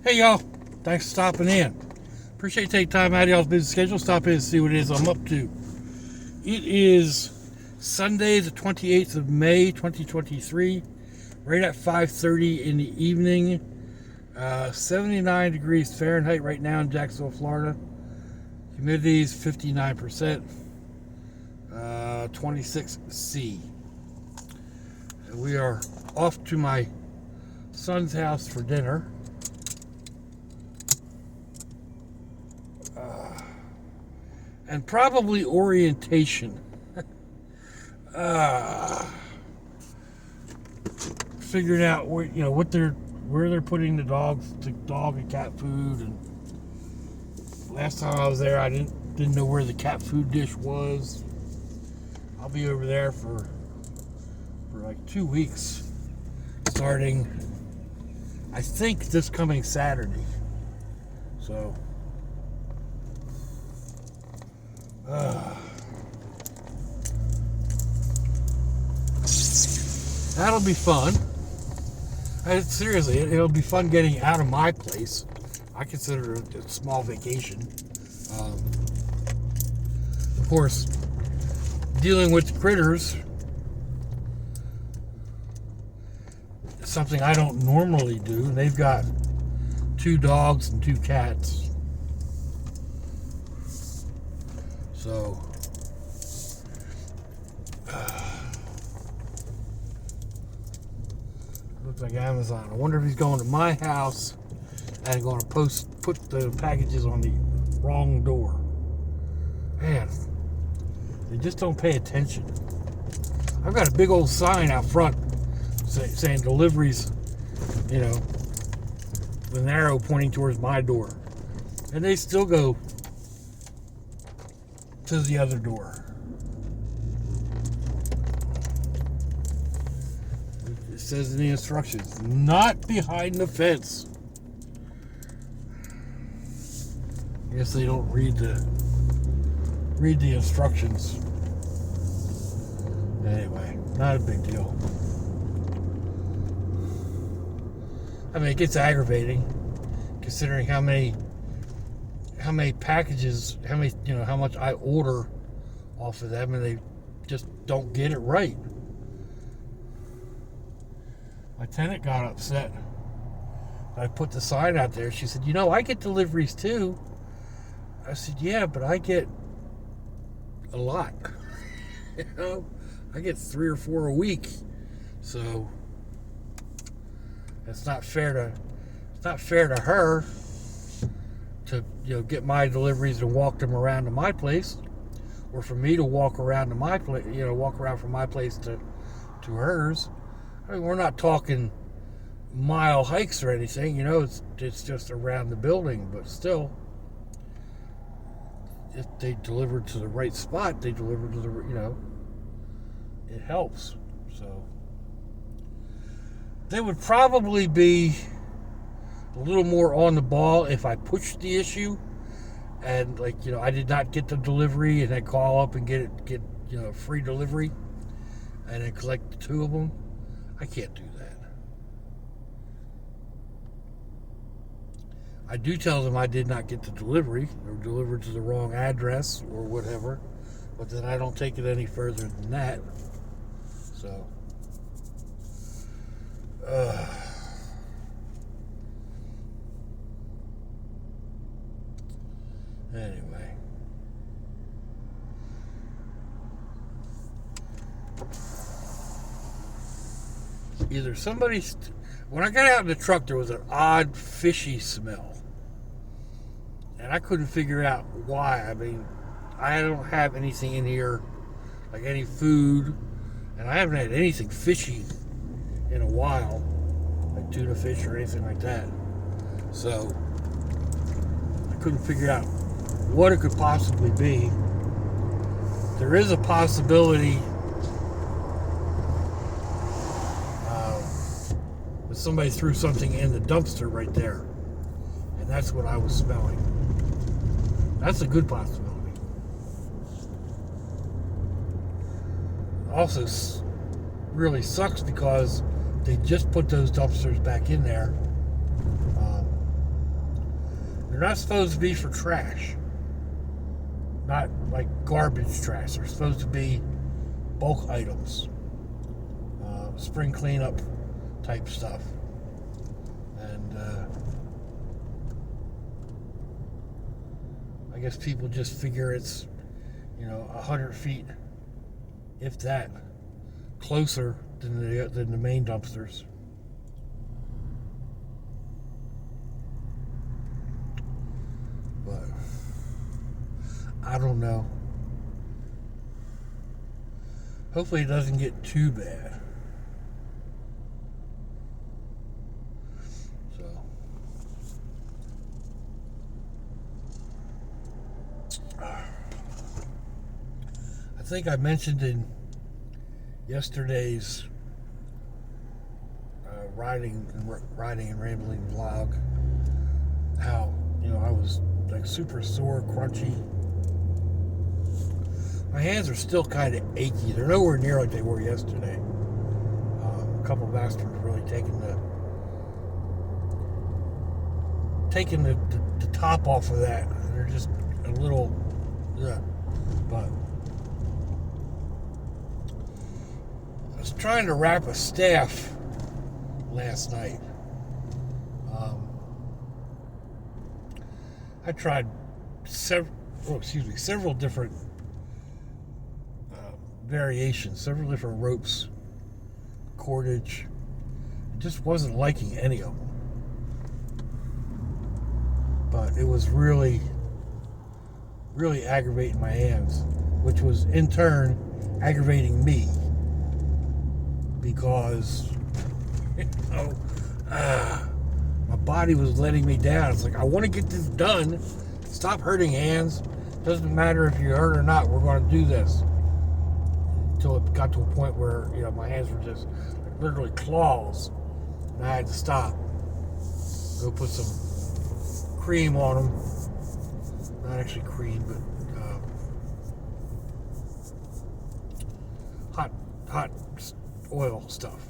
Hey y'all, thanks for stopping in. Appreciate you taking time out of y'all's busy schedule. Stop in and see what it is I'm up to. It is Sunday, the 28th of May, 2023, right at 5:30 in the evening. 79 degrees Fahrenheit right now in Jacksonville, Florida. Humidity is 59%, 26C. And we are off to my son's house for dinner. And probably orientation. Figuring out where they're putting the dog and cat food. And last time I was there, I didn't know where the cat food dish was. I'll be over there for like 2 weeks, starting I think this coming Saturday. So. That'll be fun. Seriously, it'll be fun getting out of my place. I consider it a small vacation. Of course, dealing with critters is something I don't normally do. And they've got 2 dogs and 2 cats. So, looks like Amazon. I wonder if he's going to my house and going to put the packages on the wrong door. Man, they just don't pay attention. I've got a big old sign out front saying deliveries, with an arrow pointing towards my door. And they still go to the other door. It says in the instructions, not behind the fence. I guess they don't read the instructions. Anyway, not a big deal. I mean, it gets aggravating considering how many packages, how much I order off of them, and they just don't get it right. My tenant got upset. I put the sign out there. She said, I get deliveries too. I said, yeah, but I get a lot. I get 3 or 4 a week. So it's not fair to her to get my deliveries and walk them around to my place, or for me to walk around to my place, walk around from my place to hers. I mean, we're not talking mile hikes or anything, it's just around the building, but still, if they deliver to the right spot, they deliver to the, it helps. So they would probably be a little more on the ball if I pushed the issue and I did not get the delivery and then call up and get free delivery and then collect the 2 of them. I can't do that. I do tell them I did not get the delivery or delivered to the wrong address or whatever, but then I don't take it any further than that. So anyway, either when I got out in the truck, there was an odd fishy smell, and I couldn't figure out why. I mean, I don't have anything in here, like any food, and I haven't had anything fishy in a while, like tuna fish or anything like that. So I couldn't figure out what it could possibly be. There is a possibility that somebody threw something in the dumpster right there, and that's what I was smelling. That's a good possibility. Also, really sucks because they just put those dumpsters back in there They're not supposed to be for trash. Not like garbage trash. They're supposed to be bulk items. Spring cleanup type stuff. And I guess people just figure it's, 100 feet, if that, closer than the main dumpsters. But I don't know. Hopefully it doesn't get too bad. So I think I mentioned in yesterday's riding and rambling vlog how I was like super sore, crunchy. My hands are still kind of achy. They're nowhere near like they were yesterday. A couple of bastards really taking the top off of that. They're just a little, yeah. But I was trying to wrap a staff last night. I tried several different variations, several different ropes, cordage. I just wasn't liking any of them. But it was really, really aggravating my hands, which was in turn aggravating me because my body was letting me down. It's like, I want to get this done. Stop hurting hands. Doesn't matter if you're hurt or not. We're going to do this. Until it got to a point where my hands were just like literally claws, and I had to stop. Go put some cream on them. Not actually cream, but hot oil stuff.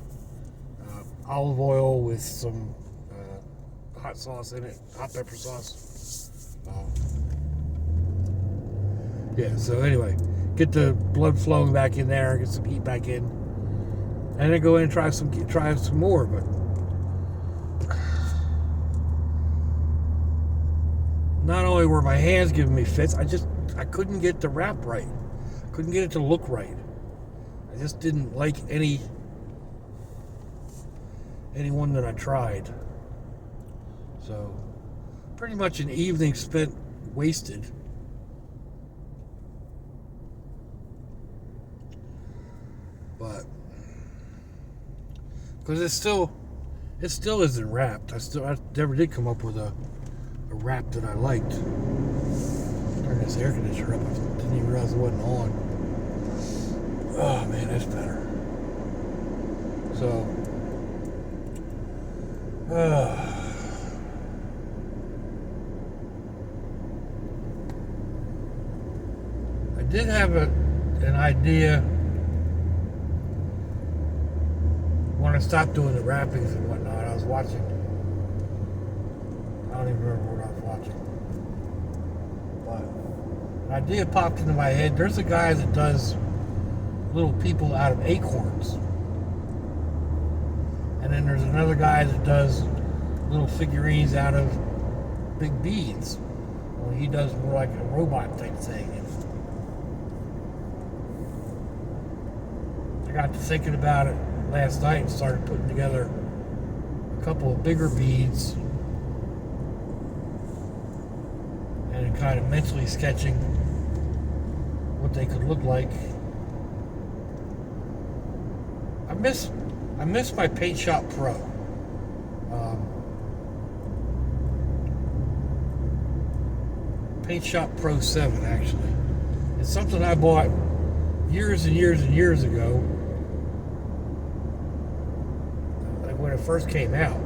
Olive oil with some hot sauce in it, hot pepper sauce. Yeah, so anyway, get the blood flowing back in there, get some heat back in, and then go in and try some more. But not only were my hands giving me fits, I couldn't get the wrap right. Couldn't get it to look right. I just didn't like any one that I tried. So pretty much an evening spent wasted. But because it still isn't wrapped. I never did come up with a wrap that I liked. Turn this air conditioner up. I didn't even realize it wasn't on. Oh man, that's better. So I did have an idea when I stopped doing the wrappings and whatnot. I was watching, I don't even remember what I was watching, but an idea popped into my head. There's a guy that does little people out of acorns, and then there's another guy that does little figurines out of big beads. Well, he does more like a robot type thing. And I got to thinking about it last night and started putting together a couple of bigger beads and kind of mentally sketching what they could look like. I miss my Paint Shop Pro. Paint Shop Pro 7, actually. It's something I bought years and years and years ago, like when it first came out.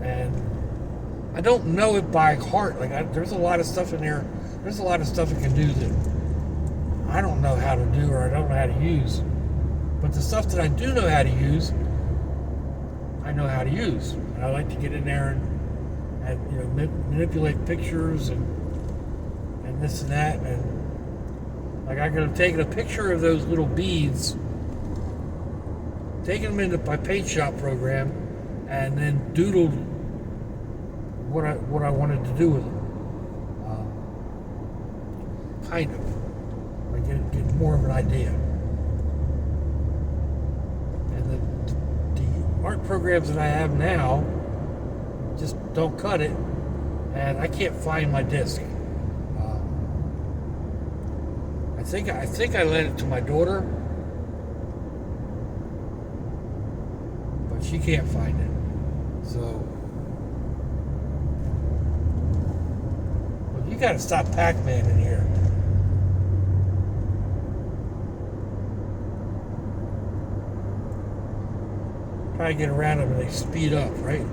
And I don't know it by heart. There's a lot of stuff in there. There's a lot of stuff it can do that I don't know how to do or I don't know how to use. But the stuff that I do know how to use, I know how to use. And I like to get in there and manipulate pictures and this and that, and like I could have taken a picture of those little beads, taken them into my paint shop program, and then doodled what I wanted to do with them. Kind of, like get more of an idea. And the art programs that I have now just don't cut it, and I can't find my disc. I think I lent it to my daughter, but she can't find it. So, well, you got to stop Pac-Man in here. Try to get around them and they speed up, right?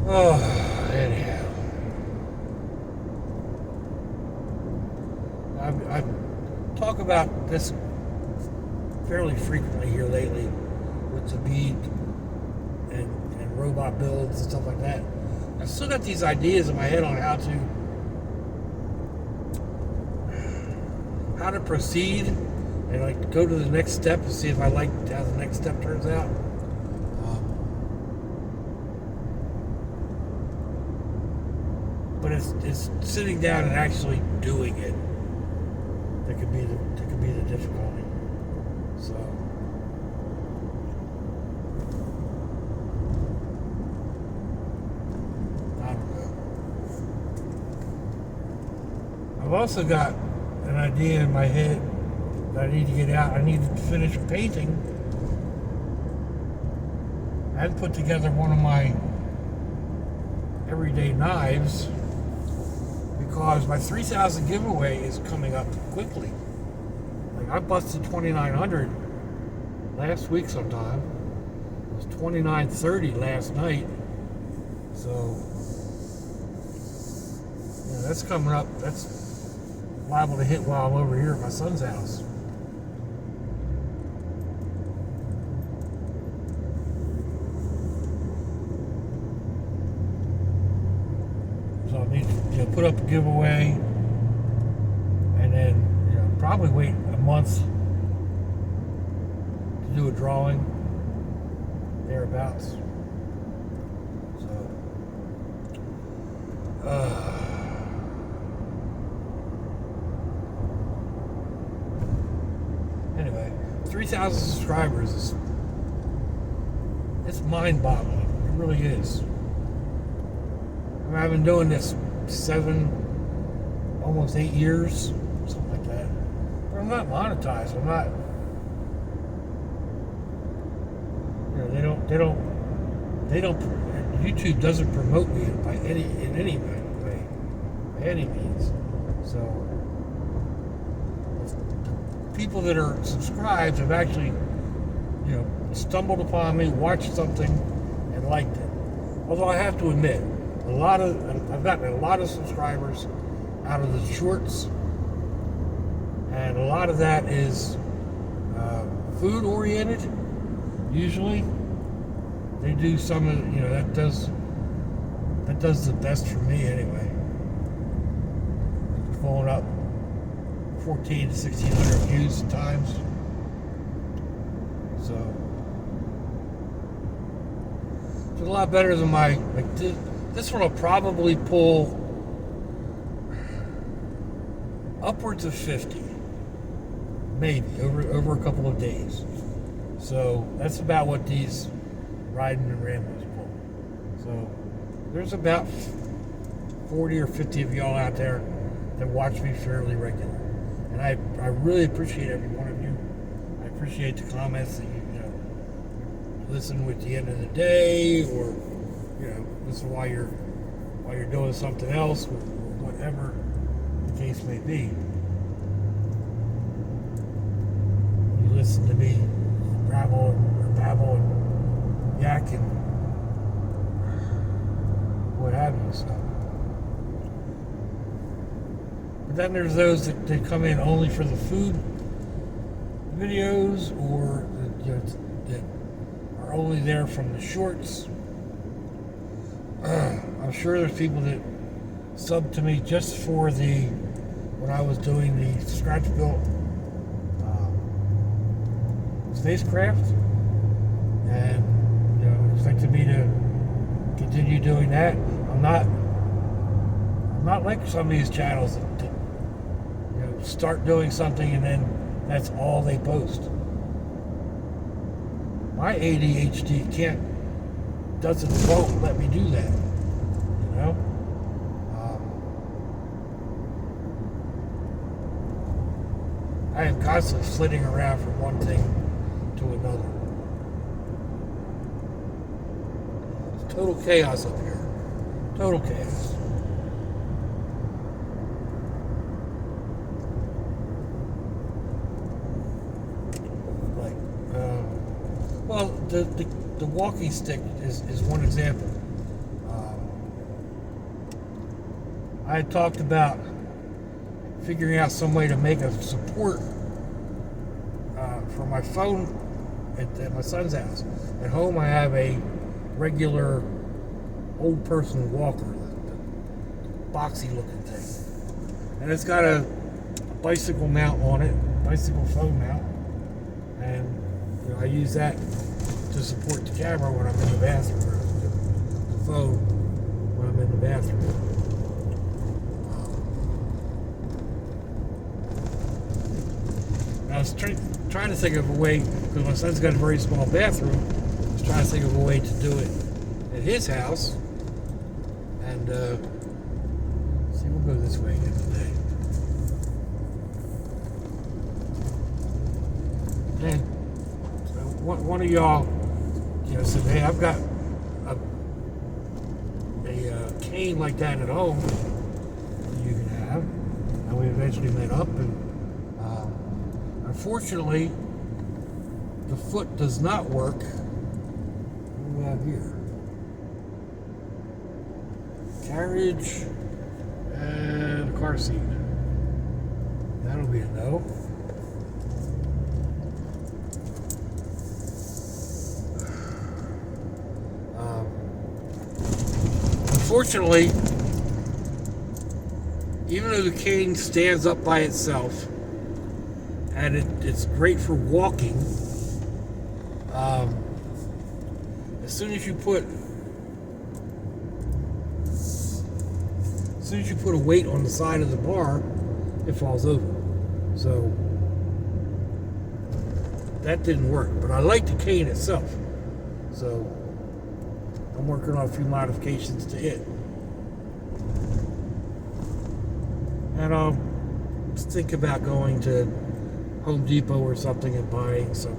Oh, anyhow. I talk about this fairly frequently here lately with the bead and robot builds and stuff like that. I've still got these ideas in my head on how to proceed and like go to the next step and see if I like how the next step turns out. But it's sitting down and actually doing it that could be the difficulty. So I don't know. I've also got an idea in my head that I need to get out. I need to finish painting. I had put together one of my everyday knives because my 3,000 giveaway is coming up quickly. Like I busted 2,900 last week sometime. It was 2,930 last night. So yeah, that's coming up. That's liable to hit while I'm over here at my son's house. So I need to put up a giveaway, and then probably wait a month to do a drawing thereabouts. So anyway, 3,000 subscribers it's mind-boggling. It really is. I've been doing this 7, almost 8 years, something like that. But I'm not monetized. I'm not. They don't. YouTube doesn't promote me in any way, by any means. So people that are subscribed have actually, stumbled upon me, watched something, and liked it. Although I have to admit, I've gotten a lot of subscribers out of the shorts, and a lot of that is food oriented. Usually, they do some of that does the best for me anyway. Pulling up 1,400 to 1,600 views at times. So it's a lot better than this one will probably pull upwards of 50, maybe over a couple of days. So that's about what these riding and ramblers pull. So there's about 40 or 50 of y'all out there that watch me fairly regularly, and I really appreciate every one of you. I appreciate the comments that you listen at the end of the day, or listen while you're doing something else, or whatever the case may be. You listen to me babble and yak and what have you. So. But then there's those that come in only for the food videos, or that are only there from the shorts. I'm sure there's people that sub to me just for when I was doing the scratch built spacecraft, and expected me to continue doing that. I'm not like some of these channels that start doing something and then that's all they post. My ADHD won't let me do that. I am constantly flitting around from one thing to another. It's total chaos up here. Total chaos. Well, the walking stick is one example. I had talked about figuring out some way to make a support for my phone at my son's house. At home, I have a regular old person walker, the boxy looking thing, and it's got a bicycle mount on it, bicycle phone mount, and I use that to support the camera when I'm in the bathroom, or the phone when I'm in the bathroom. I was trying to think of a way, because my son's got a very small bathroom. I was trying to think of a way to do it at his house. And see, we'll go this way again today. And one of y'all, said, "Hey, I've got a cane like that at home that you can have." And we eventually met up, and unfortunately, the foot does not work. What do we have here? Carriage and a car seat. That'll be a no. Unfortunately, even though the cane stands up by itself, and it's great for walking, as soon as you put a weight on the side of the bar, it falls over. So that didn't work. But I like the cane itself, so I'm working on a few modifications to it, and I'll think about going to Home Depot or something and buying some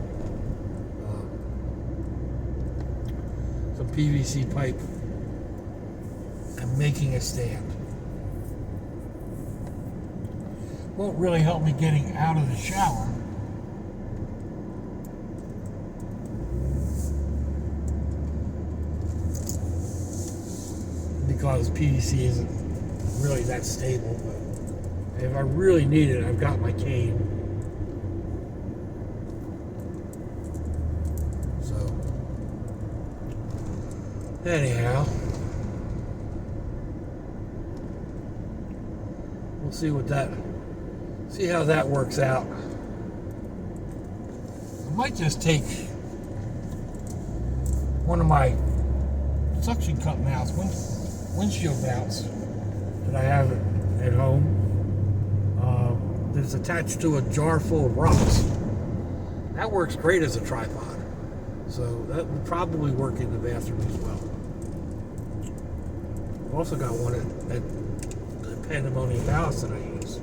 PVC pipe and making a stand. Won't really help me getting out of the shower, because PVC isn't really that stable. But if I really need it, I've got my cane. Anyhow, we'll see how that works out. I might just take one of my suction cup mounts, windshield mounts that I have at home, that's attached to a jar full of rocks. That works great as a tripod. So that would probably work in the bathroom as well. I've also got one at the Pandemonium Palace that I use.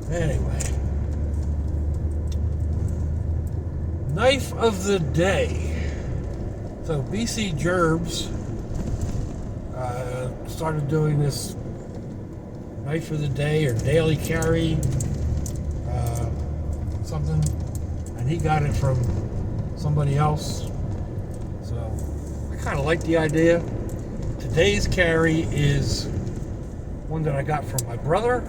So. Anyway. Knife of the day. So BC Gerbs started doing this knife of the day or daily carry something, and he got it from somebody else, so I kind of like the idea. 'Today's carry is one that I got from my brother,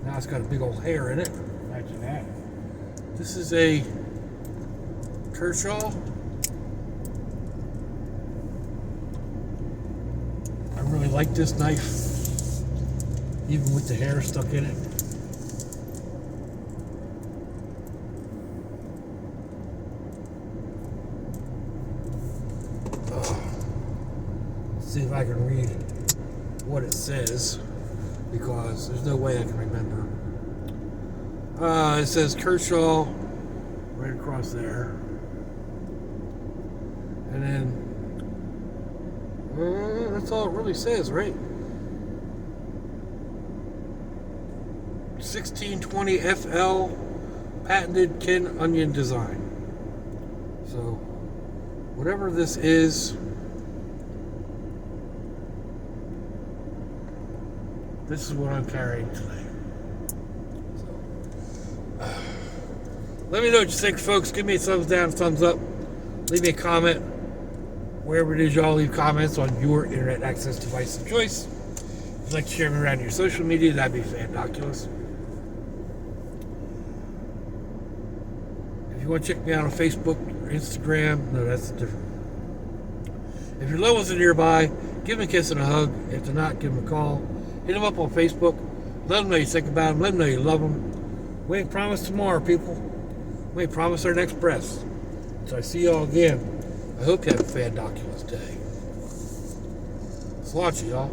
Now it's got a big old hair in it. Imagine that. This is a Kershaw. I really like this knife, even with the hair stuck in it. Let's see if I can read what it says, because there's no way I can remember. It says Kershaw right across there. And then that's all it really says, right? 1620 FL patented Ken Onion design. So whatever this is, this is what I'm carrying today. So, let me know what you think, folks. Give me a thumbs down, thumbs up. Leave me a comment wherever it is y'all leave comments on your internet access device of choice. If you'd like to share me around your social media, that'd be fandoculous. If you want to check me out on Facebook or Instagram, no, that's different. If your loved ones are nearby, give them a kiss and a hug. If they're not, give them a call. Hit them up on Facebook. Let them know you think about them. Let them know you love them. We ain't promised tomorrow, people. We ain't promised our next breath. So I see y'all again. I hope you have a fandoculous day. Slouchy, y'all.